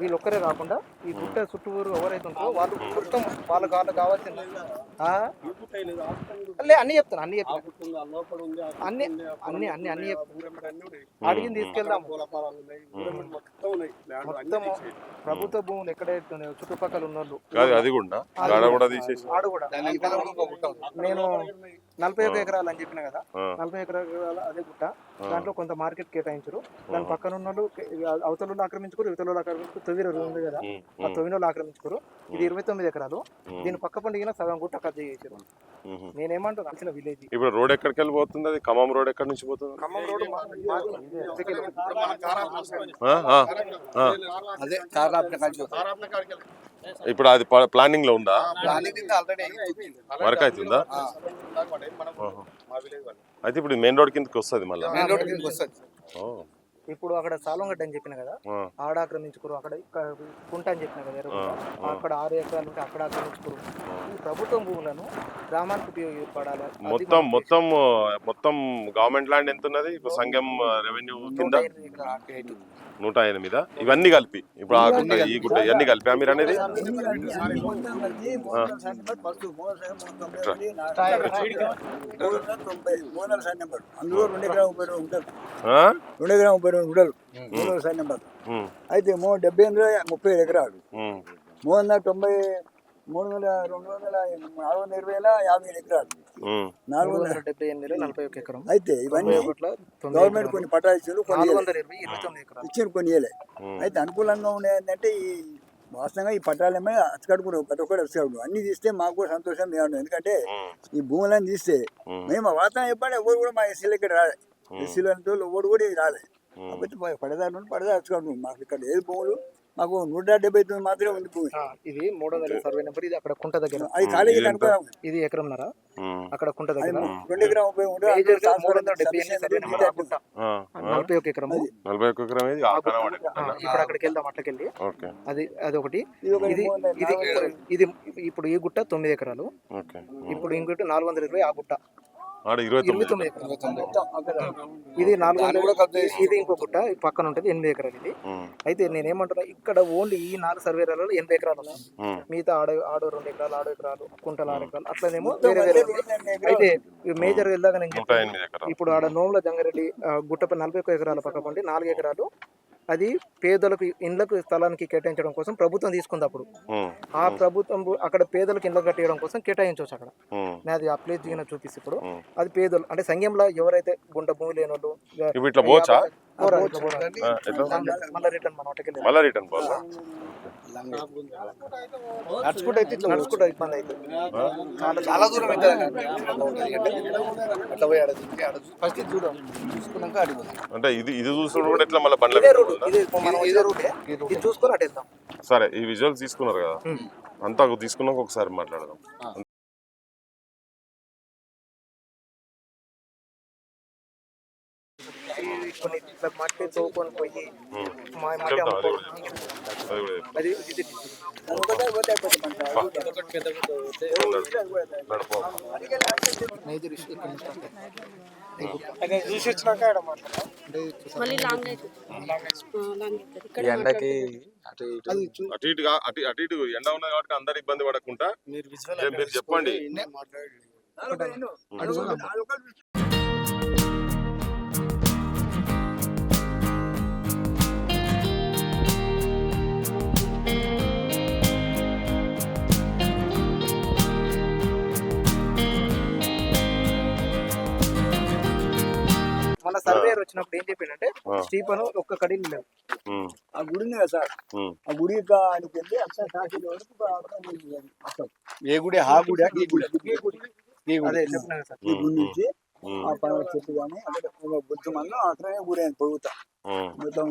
వీళ్ళు ఒక్కరే కాకుండా ఈ గుట్ట చుట్టూరు ఎవరైతే ఉంటారో వాళ్ళు మొత్తం వాళ్ళకి కావాల్సింది అన్ని చెప్తాను అన్ని అన్ని అన్ని అన్ని అడిగింది తీసుకెళ్దాము. మొత్తం ప్రభుత్వ భూములు ఎక్కడైతే ఉన్నాయో చుట్టుపక్కల ఉన్న వాళ్ళు అది కూడా తీసేసి ఆడు కూడా నేను 41 ఎకరాలు అని చెప్పిన కదా, 40 ఎకరాలు అదే గుట్ట. దాంట్లో కొంత మార్కెట్ కేటాయించరు. దాని పక్కన ఉన్న అవతల ఆక్రమించుకోరు, ఇవతల ఆక్రమించుకోరు. తొవ్వి ఉంది కదా, ఆ తొవ్విలో ఆక్రమించుకోరు. ఇది 29 ఎకరాలు. దీని పక్క పండిగిన సగం గుట్ట కబ్జా చేసారు. నేనేమంటాను నచ్చిన విలేజ్. ఇప్పుడు రోడ్ ఎక్కడికి వెళ్ళిపోతుంది? అది ఖమ్మం రోడ్ ఎక్కడి నుంచి పోతుంది? ఖమ్మం రోడ్ ఇప్పుడు అది ప్లానింగ్ లో ఉందా? వర్క్ అవుతుందా? అయితే ఇప్పుడు మెయిన్ రోడ్ కిందకి వస్తుంది మళ్ళీ. ఇప్పుడు అక్కడ సాలంగడ్డ అని చెప్పిన కదా, ఆడ ఆక్రమించుకోరు. అక్కడ కుంట అని చెప్పిన కదా, అక్కడ 6 ఎకరాలు ఉంటే అక్కడ ఆక్రమించుకోరు. ఈ ప్రభుత్వం భూములను గ్రామానికి ఉపయోగపడాలి. మొత్తం గవర్నమెంట్ ల్యాండ్ ఎంత ఉన్నది ఇప్పుడు సంఘం రెవెన్యూ కింద? 108. ఇవన్నీ కలిపి ఇప్పుడు ఆ గుట్ట ఈ గుట్ట ఇవన్నీ కలిపి మీరు అనేది అయితే 70 ఎకరాలు 420,420 ఎకరాలు 478 ఎకరం. అయితే ఇవన్నీ గవర్నమెంట్ కొన్ని పట్టాలు ఇచ్చారు, కొన్ని ఇవ్వలే. అయితే అనుకూలంగా ఉండేదంటే ఈ వాస్తవంగా ఈ పట్టాలమే అచ్చకడుకున్నాం, ప్రతి ఒక్కరు అచ్చకడుకున్నాం. అన్ని తీస్తే మాకు కూడా సంతోషం మేము. ఎందుకంటే ఈ భూములను తీస్తే మేము వాతావరణం చెప్పండి, ఎవరు కూడా మా ఎస్సీలు ఇక్కడ రాలే. ఎస్సీలు అంటే ఎవరు కూడా రాలే. కాబట్టి పడదారు అచ్చకడుకున్నాం. మాకు ఇక్కడ ఏది భూములు మాకు 179 మాత్రమే ఉంది భూమి. ఇది 300 సర్వే నెంబర్. ఇది అక్కడ కుంట దగ్గర. అది కాలేజీ అనుకున్నాం. ఇది ఎకరంన్నర అక్కడ కుంట దగ్గర. 2 ఎకరం 41 ఎకరం. ఇప్పుడు అక్కడికి వెళ్దాం. అట్లకెళ్ళి అది ఒకటి. ఇది ఇప్పుడు ఈ గుట్ట 9 ఎకరాలు. ఇప్పుడు ఇంకోటి 420 ఆ గుట్ట 29 ఎకరాలు. ఇది 400. ఇది ఇంకో గుట్ట పక్కన ఉంటుంది 8 ఎకరాలు. ఇది అయితే నేనేమంటున్నా, ఇక్కడ ఓన్లీ ఈ 4 సర్వేలలో 80 ఎకరాలు ఉన్నాయి. మిగతా ఆడో 2 ఎకరాలు, 6 ఎకరాలు, కుంటలు 6 ఎకరాలు అట్లనేమో వేరే వేరే. అయితే మేజర్ వెళ్దాక నేను ఇప్పుడు ఆడ నోముల జంగారెడ్డి గుట్టపై 41 ఎకరాల పక్క పండి 4 ఎకరాలు అది పేదలకు ఇండ్లకు స్థలానికి కేటాయించడం కోసం ప్రభుత్వం తీసుకుంది. అప్పుడు ఆ ప్రభుత్వం అక్కడ పేదలకు ఇండ్లు కట్టేయడం కోసం కేటాయించవచ్చు. అక్కడ నేను అది ఆ ప్లేస్ దిగిన చూపిస్తే ఇప్పుడు అది పేదలు అంటే సంఘంలో ఎవరైతే గుంట భూమి లేని వాళ్ళు నడుచుకుంటే అయితే ఇట్లా నడుచుకుంటే ఇబ్బంది అవుతుంది. చాలా దూరం అయితే అట్లా పోయి ఫస్ట్ చూడం చూసుకున్నాక అడిగిపోతుంది. అంటే ఇది చూసుకుంటే కూడా ఇట్లా మళ్ళీ బండ్ల ఇది చూసుకొని అటు వెళ్దాం. సరే, ఈ విజువల్స్ తీసుకున్నారు కదా, అంతా తీసుకున్నాక ఒకసారి మాట్లాడదాం. కొన్ని ఇట్లా మట్టి తోకొని పోయి అది చూసి వచ్చినాక ఎండకి అటు ఇటు ఎండ ఉన్నది కాబట్టి అందరు ఇబ్బంది పడకుండా మీరు చెప్పండి. మన సర్వేయర్ వచ్చినప్పుడు ఏం చెప్పిందంటే స్టీఫన్ ఒక్క కడి లేదు. ఆ గుడి ఉంది కదా సార్, ఆ గుడి ఏ గుడి? ఆ గుడి నుంచి ఆ పనుల చెట్టు కానీ అక్కడ బుద్ధి మంది అక్కడనే గుడి అని పొగుతా మొత్తం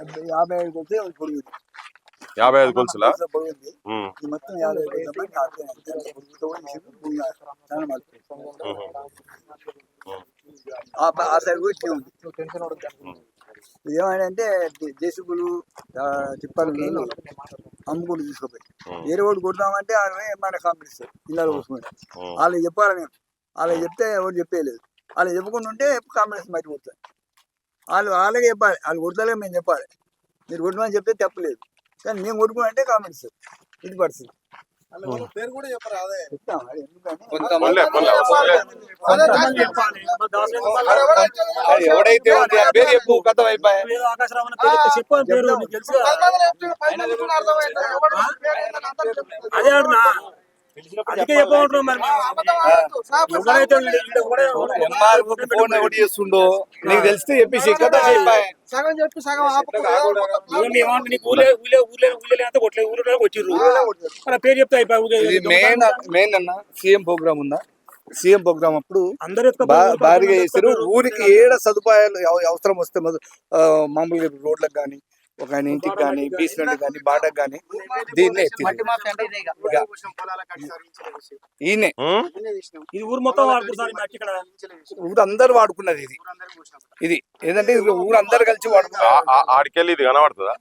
55 కొలితే పొడుగుతుంది. 55 కొలుసులా పొడుగుంది మొత్తం 55 ఆ సైడ్ కూడా ఇట్లే ఉంది. ఏమైనా జేసీబీలు తిప్పలు అమ్ముకుంటూ తీసుకుపోయి ఏరు ఒకటి కొడతామంటే మన కాంపిటీషన్ ఇళ్ళలో కూర్చుని వాళ్ళకి చెప్పాలి. మేము వాళ్ళకి చెప్తే ఎవరు చెప్పేయలేదు. వాళ్ళు చెప్పకుండా ఉంటే కాంపిటీషన్ బయట పోతాయి. వాళ్ళకే చెప్పాలి, వాళ్ళు కొడతలే మేము చెప్పాలి. మీరు కొట్టమని చెప్తే తప్పలేదు, కానీ మేము కొట్టుకున్నాంటే కామెంట్స్ ఇది పరిస్థితి. పేరు కూడా చెప్పరా అదే చెప్తాం అది ఎందుకని. ఎవడైతే పేరు చెప్పు కథ అయిపోయి అదే అడుగునా అందుకే చెప్పమంటున్నాం మరి ఫోన్ ఎవడు చేస్తుండో నీకు తెలిస్తే చెప్పేసి కథ అయిపోయి సగం చెప్పి సగం ఊళ్ళో వచ్చిర్రు మన పేరు చెప్తే అయిపోయి మెయిన్ అన్న సీఎం ప్రోగ్రామ్ ఉందా, సీఎం ప్రోగ్రామ్ అప్పుడు అందరూ భారీగా చేస్తారు. ఊరికి ఏడ సదుపాయాలు అవసరం వస్తే మామూలుగా రోడ్లకు కానీ ఒక ఆయన ఇంటికి కానీ బీసీలకు కానీ బాటకు కానీ దీన్నే ఈయనే ఇది ఊరు మొత్తం వాడుకుంటారు ఇక్కడ ఊరు అందరు వాడుకున్నది ఇది. ఇది ఏదంటే ఊరు అందరు కలిసి వాడుకున్నారు. ఆడికెళ్ళి ఇది కనబడుతుందా?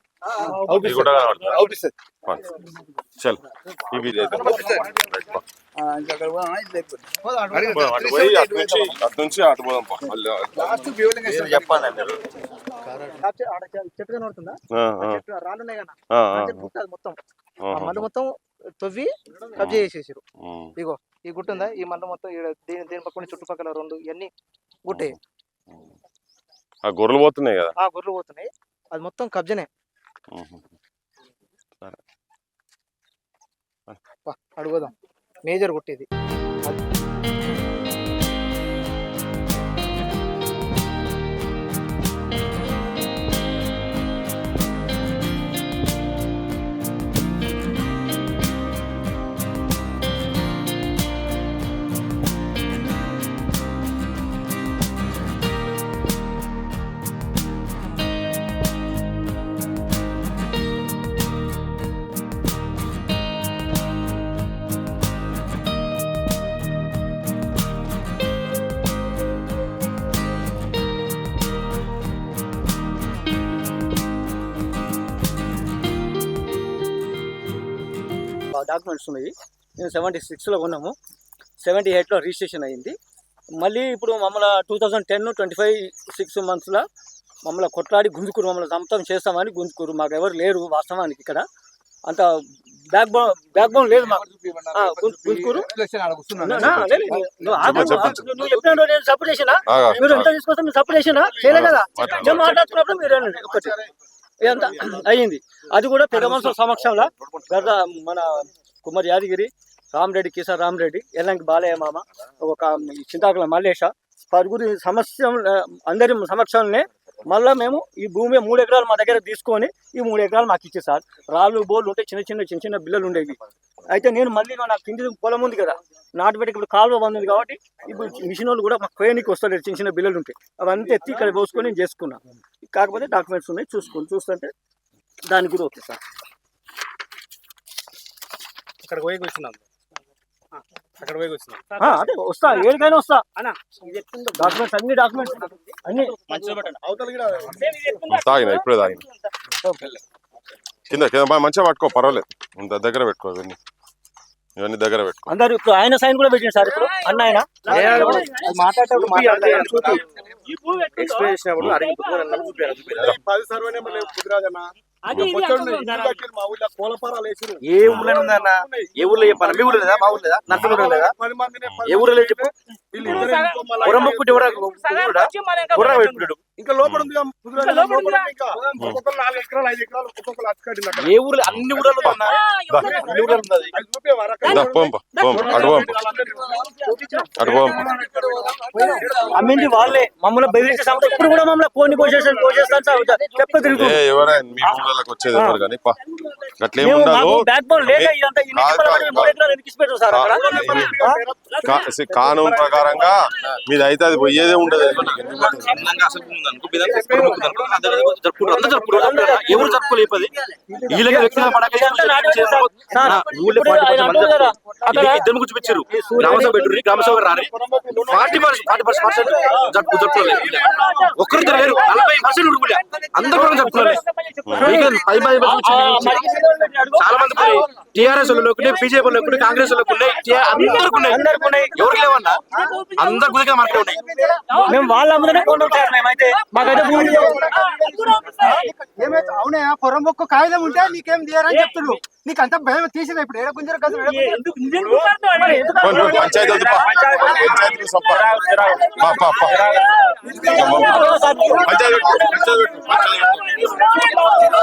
ఇది కూడా కనబడుతుందా? అవుపిస్తుంది. చల్ ఇవి అక్కడ అటు పోయి అటు నుంచి అటు పోదాం పా. చెప్పాలి చెట్టు కనబడుతుందా? ఆ, చెట్టు రాళ్ళు ఉన్నాయి కదా, ఆ, ఆ ఆ, చెట్టు గుట్ట అది మొత్తం ఆ ఆహా. మల్లు మొత్తం తవ్వి కబ్జా చేసేసారు. ఉమ్. ఇగో ఈ గుట్ట ఉందా, ఈ మల్లు మొత్తం దీని పక్కన చుట్టుపక్కల రెండు ఇవన్నీ గుట్టే. ఆ గొర్రెలు పోతున్నాయి కదా. ఆ గొర్రెలు పోతున్నాయి, అది మొత్తం కబ్జనే. ఉహు. అడుగుదాం మేజర్ గుట్టేది. డాక్యుమెంట్స్ ఉన్నాయి. మేము 76లో కొన్నాము, 78లో రిజిస్ట్రేషన్ అయ్యింది. మళ్ళీ ఇప్పుడు మమ్మల్ని 2010-25 మంత్స్లో మమ్మల్ని కొట్లాడి గుంజుకురు, మమ్మల్ని సొంతం చేస్తామని గుంజుకురు. మాకు ఎవరు లేరు వాస్తవానికి ఇక్కడ, అంత బ్యాక్ బోన్ లేదు మాకు. గుంజుకురు నువ్వు చెప్పిన నేను సపోర్ట్ చేసినా, మీరు ఎంత తీసుకొస్తే మీరు సపోర్ట్ చేసినా చేయలే కదా. మేము మాట్లాడుతున్నప్పుడు మీరు ఒకటి ఇదంతా అయ్యింది. అది కూడా పెద్ద మనుషుల సమక్షంలో గత మన కుమార్ యాదగిరి, రామరెడ్డి, కిసాన్ రామరెడ్డి, ఎల్లంకి బాలయ్య మామ, ఒక చింతాకుల మల్లేష, పరుగురి సమస్య అందరి సమక్షంలోనే మళ్ళీ మేము ఈ భూమి 3 ఎకరాలు మా దగ్గర తీసుకొని ఈ 3 ఎకరాలు మాకు ఇచ్చే సార్. రాళ్ళు బోర్లు ఉంటే చిన్న చిన్న బిల్లలు ఉండేవి. అయితే నేను మళ్ళీ నాకు కింది పొలం ఉంది కదా, నాటుపెట్టి ఇప్పుడు కాలువ బంద్ ఉంది కాబట్టి ఇప్పుడు మిషన్ వాళ్ళు కూడా మాకు కోయనికి వస్తలేదు. చిన్న బిల్లలు ఉంటాయి, అవన్నీ ఎత్తి ఇక్కడ పోసుకొని నేను చేసుకున్నా. కాకపోతే డాక్యుమెంట్స్ ఉన్నాయి, చూస్తుంటే దానికి కూడా ఓకే సార్. అక్కడ పోయి వచ్చినాం, అక్కడ పోయి వచ్చినాం. అదే వస్తా, ఏడికైనా వస్తా. డాక్యుమెంట్స్ అన్ని తాగిన ఇప్పుడే తాగిన కింద మంచిగా పట్టుకో, పర్వాలేదు. దగ్గర పెట్టుకో, ఇవన్నీ దగ్గర పెట్టుకో. అందరు ఇప్పుడు ఆయన సైన్ కూడా పెట్టింది సార్. ఇప్పుడు అన్న ఆయన ఏ ఊళ్ళో ఉందన్న, ఏ ఊళ్ళో చెప్పాలి? మీ ఊళ్ళో లేదా, మా ఊళ్ళో లేదా, నర్సంలో లేదా, ఏ ఊళ్ళో లేదు చెప్పు. ఇంకా లోపల ఉంది, ఏ ఊర్లో అన్ని ఊళ్ళో అమ్మింది వాళ్ళే, మమ్మల్ని బెదిరించే సంస్థ. ఇప్పుడు కూడా మమ్మల్ని కోని పోసేస్తాను చెప్తా తిరుగుతుంది. కానూన్ ప్రకారంగా మీది అయితే అది పోయేదే ఉండదు. ఎవరు జరుపుకోలేపది అక్కడ ఇద్దరు చూపించారు గ్రామసభ పెట్టుర్రి గ్రామసభ రాని 40% జరుపుకోలేదు ఒక్కరిద్దరు లేరు 40% ఉడుకులే అందరూ కూడా జరుపుకోలేదు చాలా మంది టీఆర్ఎస్ వాళ్ళకి బీజేపీ వాళ్ళకి కాంగ్రెస్ వాళ్ళకి ఉన్నాయి అందరికి ఉన్నాయి ఎవరికి లేవన్నా అందరు గుదిగా మాట్లాడి ఉన్నాయి మేము వాళ్ళ అమ్మనే కొంటాం సార్ మేమైతే మాకైతే భూమి ఏమైతే అవునా పొరంబొక్క కాగితం ఉంటే నీకేం తీయరని చెప్తున్నాడు నీకు అంత భయం తీసిరా ఇప్పుడు ఏడ గుంజర కదా పంచాయతీ వద్దు, పా. పంచాయతీ సంప. పా, పా, పా.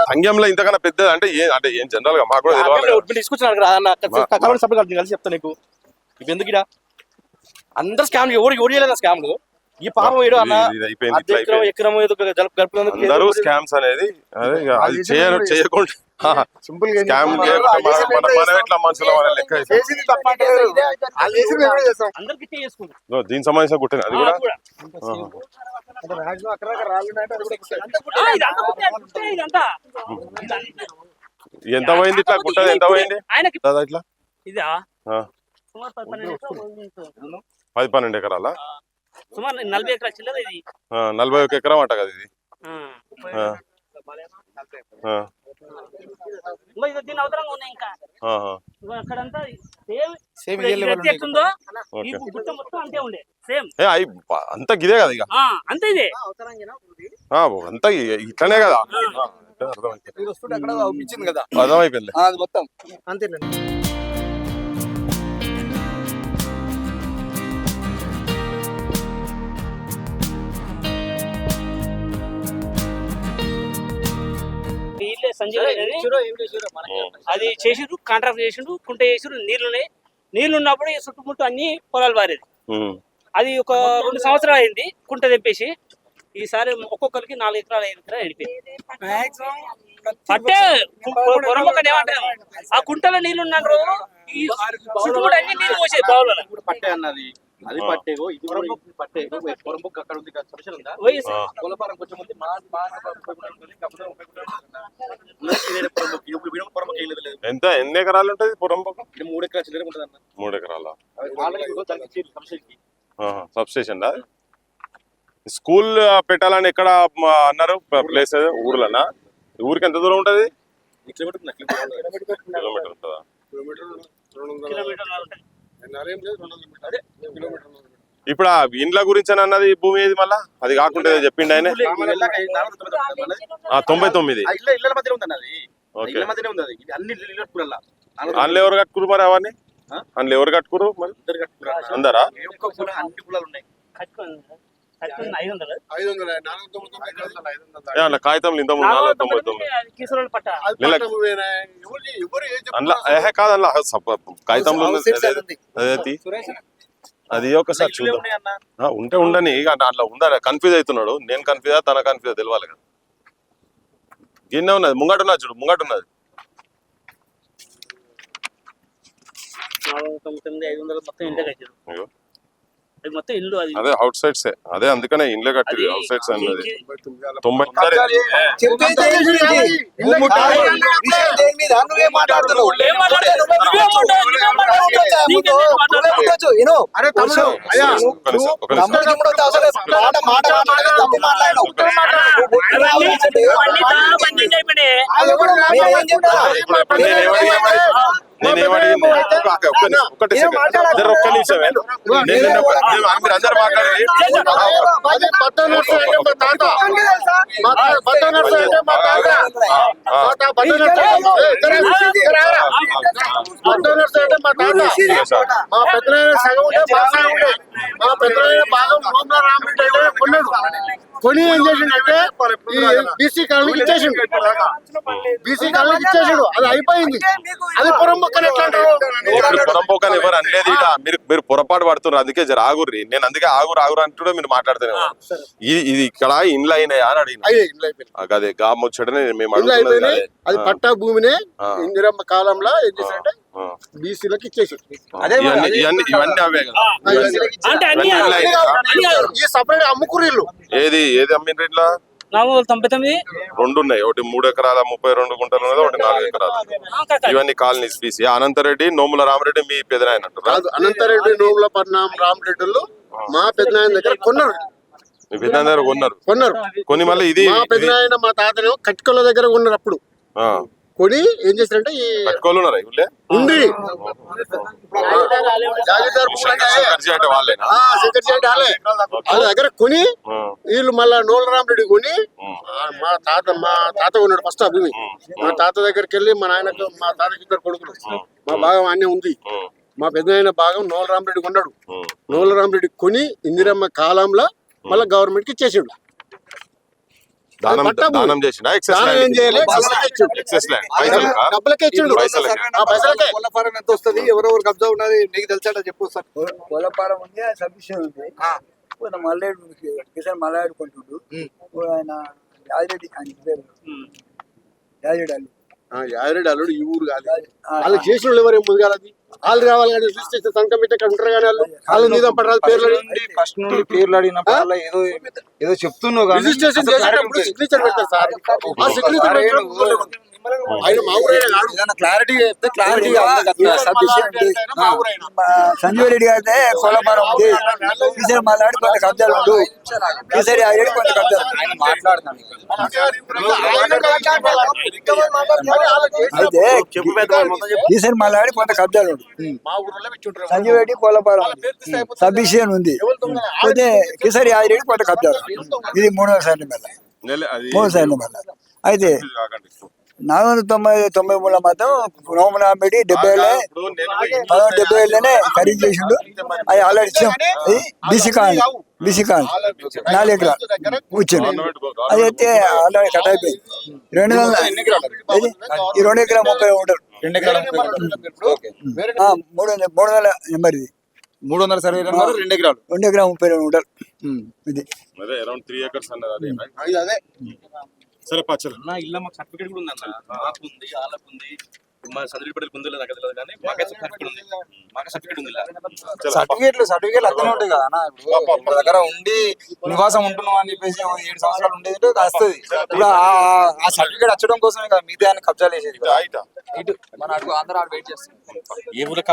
సంఘంలో ఇంతకన్నా పెద్దది అంటే ఏం జనరల్ గా మాకు కూడా తెలియాలి. తీసుకొచ్చిన సభ్యులు కలిసి చెప్తా నీకు ఇప్పుడు ఎందుకు ఇడా అందరు స్కామ్ ఎవరు చేయలేదు స్కామ్లు ఈ పాపం ఏడు అన్న ఇది అయిపోయింది, ఇట్లా అయిపోయింది. ఎకరం ఏదో గడుపులందుకు అందరూ స్కామ్స్ అనేది అదే ఇక అది చేయకుండా సింపుల్ స్కామ్ చేయకుండా మనం ఎట్లా మనుషుల వాళ్ళ లెక్క అయిపోయింది. చేసింది తప్ప అంటే వాళ్ళు చేసింది మేము కూడా చేస్తాం. అందరికి చేసుకుంటాం ఇదిగో దీనికి సంబంధించిన గుట్టనే అది కూడా మాక్సిమం అక్కడ రాళ్ళు ఉన్నాయంటే అది కూడా గుర్తుంది. ఇదంతా ఎంత పోయింది ఇట్లా గుట్టది ఎంత పోయింది ఆయనకి దాదా ఇట్లా ఇదా ఆ, సుమారు 10-12 10-12 ఎకరాలా సుమారు 40 ఎకరాల చిల్లర ఇది 41 ఎకరం అంట కదా ఇది. ఆ, ఆ, ఇంకా ఇది దీని అవసరంగా ఉన్నాయి ఇంకా ఆహా. ఇగో అక్కడంతా సేమ్ ఇప్పుడు ఇదే ఇది లెవెల్ ఎట్లా ఎట్లుందో ఈ ఓకే. గుట్ట మొత్తం అంతే ఉండే సేమ్ ఏ అయి అంతా గిదే కదా ఇక అంతే ఇదే అంతా ఇట్లనే కదా అర్థమైంది మీరు వస్తుంటే అక్కడ అవుపించింది కదా అర్థమైపోయింది అది మొత్తం అంతేనండి. వీళ్ళే సంజయ్ అని అది చేసిండు కాంట్రాక్ట్ చేసిండు కుంట చేసిండు నీళ్లు ఉన్నప్పుడు ఈ చుట్టుముట్టు అన్ని పొలాలు పారేది అది ఒక 2 సంవత్సరాలు అయింది కుంట తెంపేసి ఈసారి ఒక్కొక్కరికి 4 ఎకరాలు 5 ఎకరాలు ఎండిపోయింది అంటే పొరమొక్కని ఏమంటారు ఆ కుంటలో నీళ్లు ఉన్నాడు ఈ చుట్టుముట్టు అన్ని నీళ్లు పోసేది బావులలో పట్టే అన్నది అది పట్టేగో ఇది కూడా పట్టేగో పొరంబొక్క అక్కడ ఉంది సమస్యలు ఉందా కులపారం కొంచెం మంది ఎంత ఎన్ని ఎకరాలు ఉంటది పొరంబొక్క 3 ఎకరాల చిల్లర ఉంటుంది అన్న 3 ఎకరాల సమస్యకి సబ్ స్టేషన్ స్కూల్ పెట్టాలని ఎక్కడ అన్నారు ప్లేస్ ఊర్లనా ఊరికి ఎంత దూరం ఉంటది కిలోమీటర్ ఉంటుందా ఇప్పుడు ఆ ఇండ్ల గురించి అని అన్నది భూమి ఏది మళ్ళా అది కాకుండా ఏదో చెప్పిండు ఆయన 99 ఇళ్ళ మధ్యలో ఉంది అన్నది ఇళ్ళ మధ్యనే ఉంది అది అన్ని ఇళ్ళ కట్టుకురా అందులో ఎవరు కట్టుకురు మరి అవన్నీ అందులో ఎవరు కట్టుకురు మరి ఇద్దరు కట్టుకురా అందరా అన్ని కులాలు ఉన్నాయి కట్టుకుంది 500 అన్న కాగితం ఇంత 499 కిసరోళ్ళు పట్ట అందులో ఏహే కాదు అందులో కాగితంలో అదే తీ. అది ఒకసారి చూద్దాం ఉంటే ఉండని ఇక అట్లా ఉందా కన్ఫ్యూజ్ అవుతున్నాడు నేను కన్ఫ్యూజా తన కన్ఫ్యూజ్ తెలియాలి కదా గిన్నె ఉన్నది ముంగట ఉన్నది చూడు ముంగట ఉన్నది 500 మొత్తం ఇంటే కట్టారు అయ్యో. అది మొత్తం ఇల్లు అది అదే అవుట్ సైడ్స్ అదే అందుకనే ఇండ్లే కట్టి అవుట్ సైడ్స్ అన్నది 90 నువ్వేం మాట్లాడుతున్నావు అరే తమ్ముడు అయ్యా ఒక్క నిమిషమే అందరు మాట్లాడారు మా పెద్ద సగం ఉంటే మా పెద్ద భాగం భూమిలో రామరెడ్డి అంటే కొన్నాడు కొని ఏం చేసిండే బీసీ కాలనీకి ఇచ్చేసిండు బీసీ కాలనీకి ఇచ్చేసిండు అది అయిపోయింది అది పొరంబొక్కని ఎట్లా అంటారు పొరంబోకని ఎవరు అనలేదు ఇక మీరు పొరపాటు పడుతున్నారు అందుకే జర ఆగుర్రి నేను అందుకే ఆగురు అంటుండే మీరు మాట్లాడుతూనే ఇది ఇక్కడ ఇండ్లు అయినాయా అని అడిగిన అదే గామొచ్చడనే మేము అడుగుతున్నది అది పట్టా భూమినే ఇందిరమ్మ కాలంలో ఏం చేశారంటే బీసీలకు ఇచ్చేసి ఇవన్నీ అవే కదా అంటే ఇవన్నీ ఇండ్లు అయినాయా? ఈ సపరేట్ అమ్ముకురు ఇల్లు ఏది అమ్మిండ్రు ఇట్లా 499. రెండు ఉన్నాయి, ఒకటి 3 ఎకరాల 32 గుంటలు ఉన్నది, ఒకటి 4 ఎకరాలు. ఇవన్నీ కాలనీస్ పీసీ. అనంతరెడ్డి, నోముల రామరెడ్డి మీ పెదనాయన అంటారు. కాదు, అనంతరెడ్డి నోముల పట్నం రామరెడ్డిలు మా పెద్దనాయన దగ్గర కొన్నారు. మీ పెదనాయన దగ్గర కొన్నారు. కొని మళ్ళీ ఇది మా పెద్దనాయన మా తాతను కట్టికొల్ల దగ్గర కొన్నారు. అప్పుడు కొని ఏం చేస్తారంటే ఈ కట్టుకోలు ఉన్నారా ఇవులే ఉంది అంటే వాళ్ళేనా? వాళ్ళ దగ్గర కొని వీళ్ళు మళ్ళా నోముల రామరెడ్డి కొని మా తాత ఉన్నాడు ఫస్ట్ ఆ భూమి. మా తాత దగ్గరికి వెళ్ళి మా నాయనకు మా తాతకి 2 కొడుకులు, మా భాగం అన్నీ ఉంది. మా పెద్దనాయన భాగం నోముల రామరెడ్డి కొన్నాడు. నోముల రామరెడ్డి కొని ఇందిరమ్మ కాలంలో మళ్ళీ గవర్నమెంట్ కి ఇచ్చేసిండు. దానం చేసిన డబ్బులకే ఇచ్చిండు. పైసలకే ఎంత వస్తుంది, ఎవరెవరు కబ్జా ఉన్నది నీకు తెలిసాడ చెప్పు సార్. కోలపారం ఉంది, సబ్మిషన్ ఉంది. మల్లాడు కిసాన్ మల్లాడు కొంటుండు. ఆయన యాదిరెడ్డి, ఆయన పేరు యాదిరెడ్డి యాదిరెడ్డి అల్లుడు ఈ ఊరు కాదు. వాళ్ళు చేసిన వాళ్ళు ఎవరు ముందుగా వాళ్ళు రావాలి కానీ రిజిస్ట్రేషన్ సంతకం పెట్టి అక్కడ ఉంటారు కానీ వాళ్ళు మీద పడరాదు. పేర్లు ఫస్ట్ నుండి పేర్లు అడిగినప్పుడు ఏదో ఏదో చెప్తున్నావు కానీ రిజిస్ట్రేషన్ చేసేటప్పుడు సిగ్నేచర్ పెడతారు సార్. ఆ సిగ్నేచర్ ఆయన మా ఊరైనా కాదు. క్లారిటీ చెప్తే క్లారిటీ సంజీవ్ రెడ్డి గారితే కోలపారం ఉంది. కిసాన్ మల్లాడు కొంత కబ్జాలు ఉండు. కిసారి యాదిరెడ్డి కొంత కబ్జాలు అయితే కిసాన్ మల్లాడు కొంత కబ్జాలు ఉండు. సంజీవ్ రెడ్డి కోలపారం సబ్మిషన్ ఉంది. అయితే కిసారి యాదిరెడ్డి కొంత కబ్జాలు. ఇది 3వ సార్లు మళ్ళీ 3వ సార్లు మళ్ళీ. అయితే 493 మాత్రం నోముల రామరెడ్డి 70 ఖరీదు చేసిండు. అది ఆల్రెడీ ఇచ్చాం. అది బీసీ కాన్ 4 ఎకరాలు ఇచ్చిండు. అది అయితే ఆల్రెడీ కట్ అయిపోయింది. 2 ఎకరాల 30 ఉంటారు. 2 ఎకరాల 300 నెంబర్ ఇది. 300 సర్వే 2 ఎకరాలు 2 ఎకరాల 30 ఉంటారు. ఇది అరౌండ్ 3 acres అన్నది. అదే సరే పచ్చలు నా ఇల్లు మాకు సర్టిఫికేట్ కూడా ఉందన్న. మాకు ఉంది, వాళ్ళకు ఉంది. మా సర్టిఫికేట్ ముందు నాకు తెలియదు కానీ మాకే సర్టిఫికేట్ ఉంది. మాకే సర్టిఫికేట్ ఉంది. సర్టిఫికేట్లు అర్థం ఉంటాయి కదా అన్న. ఇప్పుడు దగ్గర ఉండి నివాసం ఉంటున్నాం అని చెప్పేసి 7 సంవత్సరాలు ఉండేది వస్తుంది. ఇప్పుడు ఆ సర్టిఫికేట్ వచ్చడం కోసమే కదా మిగతా కబ్జాలు వేసేది. ఇటు మన ఆంధ్ర వెయిట్ చేస్తుంది. ఏ ఊళ్ళో